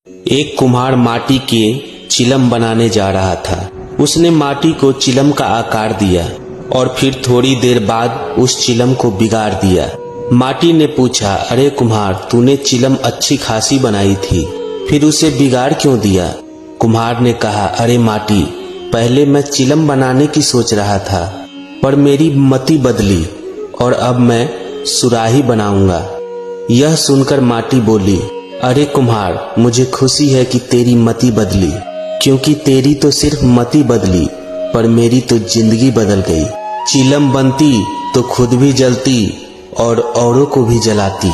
एक कुम्हार माटी के चिलम बनाने जा रहा था। उसने माटी को चिलम का आकार दिया और फिर थोड़ी देर बाद उस चिलम को बिगाड़ दिया। माटी ने पूछा, अरे कुम्हार, तूने चिलम अच्छी खासी बनाई थी, फिर उसे बिगाड़ क्यों दिया? कुम्हार ने कहा, अरे माटी, पहले मैं चिलम बनाने की सोच रहा था, पर मेरी मति बदली और अब मैं सुराही बनाऊंगा। यह सुनकर माटी बोली, अरे कुम्हार, मुझे खुशी है कि तेरी मति बदली, क्योंकि तेरी तो सिर्फ मति बदली, पर मेरी तो जिंदगी बदल गई। चिलम बनती तो खुद भी जलती और औरों को भी जलाती।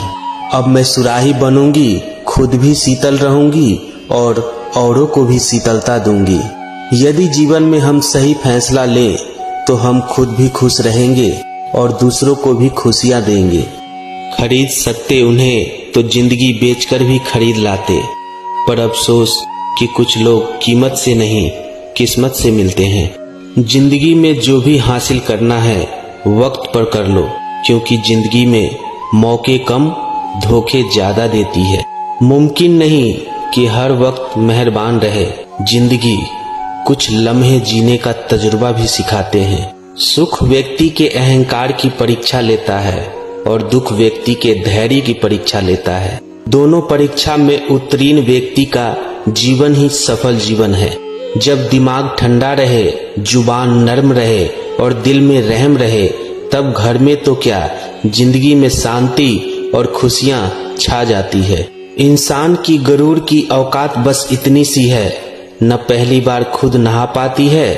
अब मैं सुराही बनूंगी, खुद भी शीतल रहूंगी और औरों को भी शीतलता दूंगी। यदि जीवन में हम सही फैसला लें तो हम खुद भी खुश रहेंगे और दूसरों को भी खुशियां देंगे। खरीद सकते उन्हें तो जिंदगी बेचकर भी खरीद लाते, पर अफसोस कि कुछ लोग कीमत से नहीं किस्मत से मिलते हैं। जिंदगी में जो भी हासिल करना है वक्त पर कर लो, क्योंकि जिंदगी में मौके कम धोखे ज्यादा देती है। मुमकिन नहीं कि हर वक्त मेहरबान रहे। जिंदगी कुछ लम्हे जीने का तजुर्बा भी सिखाते हैं। सुख व्यक्ति के अहंकार की परीक्षा लेता है और दुख व्यक्ति के धैर्य की परीक्षा लेता है। दोनों परीक्षा में उत्तीर्ण व्यक्ति का जीवन ही सफल जीवन है। जब दिमाग ठंडा रहे, जुबान नर्म रहे और दिल में रहम रहे, तब घर में तो क्या, जिंदगी में शांति और खुशियां छा जाती है। इंसान की गरूर की औकात बस इतनी सी है, न पहली बार खुद नहा पाती है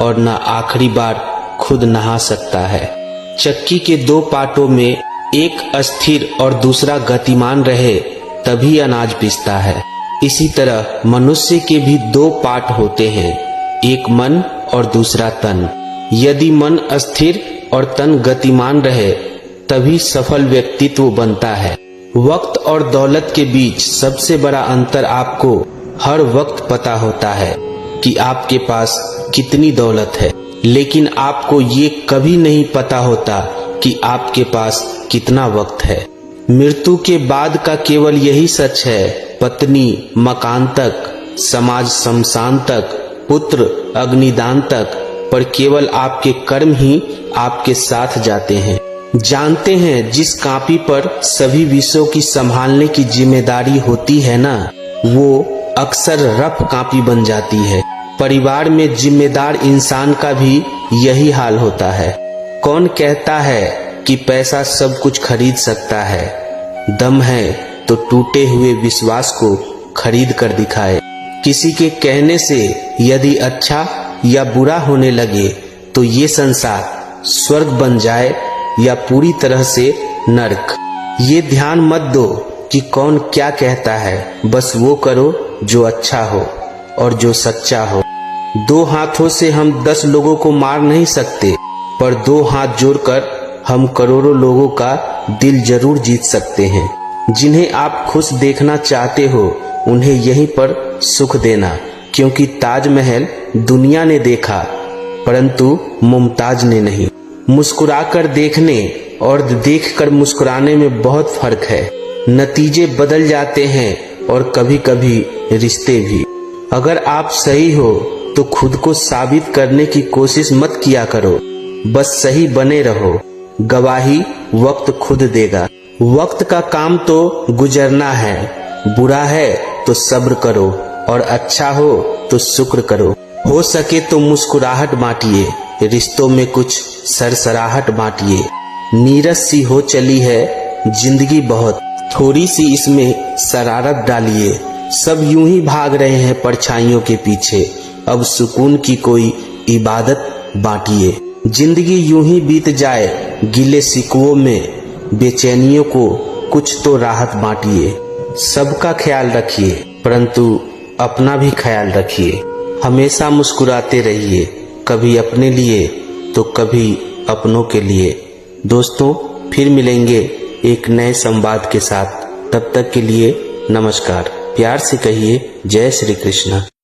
और न आखिरी बार खुद नहा सकता है। चक्की के दो पाटों में एक अस्थिर और दूसरा गतिमान रहे तभी अनाज पिसता है। इसी तरह मनुष्य के भी दो पार्ट होते हैं, एक मन और दूसरा तन। यदि मन अस्थिर और तन गतिमान रहे तभी सफल व्यक्तित्व बनता है। वक्त और दौलत के बीच सबसे बड़ा अंतर आपको हर वक्त पता होता है कि आपके पास कितनी दौलत है, लेकिन आपको ये कभी नहीं पता होता कि आपके पास कितना वक्त है। मृत्यु के बाद का केवल यही सच है, पत्नी मकान तक, समाज शमशान तक, पुत्र अग्निदान तक, पर केवल आपके कर्म ही आपके साथ जाते हैं। जानते हैं, जिस कापी पर सभी विषयों की संभालने की जिम्मेदारी होती है ना, वो अक्सर रफ कापी बन जाती है। परिवार में जिम्मेदार इंसान का भी यही हाल होता है। कौन कहता है कि पैसा सब कुछ खरीद सकता है? दम है तो टूटे हुए विश्वास को खरीद कर दिखाए। किसी के कहने से यदि अच्छा या बुरा होने लगे तो ये संसार स्वर्ग बन जाए या पूरी तरह से नर्क। ये ध्यान मत दो कि कौन क्या कहता है, बस वो करो जो अच्छा हो और जो सच्चा हो। दो हाथों से हम 10 लोगों को मार नहीं सकते, पर 2 हाथ जोड़कर हम करोड़ों लोगों का दिल जरूर जीत सकते हैं। जिन्हें आप खुश देखना चाहते हो उन्हें यहीं पर सुख देना, क्योंकि ताजमहल दुनिया ने देखा परंतु मुमताज ने नहीं। मुस्कुराकर देखने और देखकर मुस्कुराने में बहुत फर्क है। नतीजे बदल जाते हैं और कभी कभी रिश्ते भी। अगर आप सही हो तो खुद को साबित करने की कोशिश मत किया करो, बस सही बने रहो। गवाही वक्त खुद देगा। वक्त का काम तो गुजरना है। बुरा है तो सब्र करो और अच्छा हो तो शुक्र करो। हो सके तो मुस्कुराहट बांटिए, रिश्तों में कुछ सरसराहट बांटिए। नीरस सी हो चली है जिंदगी बहुत, थोड़ी सी इसमें शरारत डालिए। सब यूं ही भाग रहे हैं परछाइयों के पीछे, अब सुकून की कोई इबादत बांटिए। जिंदगी यूं ही बीत जाए गिले शिकवों में, बेचैनियों को कुछ तो राहत बांटिए। सबका ख्याल रखिए परंतु अपना भी ख्याल रखिए। हमेशा मुस्कुराते रहिए, कभी अपने लिए तो कभी अपनों के लिए। दोस्तों, फिर मिलेंगे एक नए संवाद के साथ। तब तक के लिए नमस्कार। प्यार से कहिए जय श्री कृष्ण।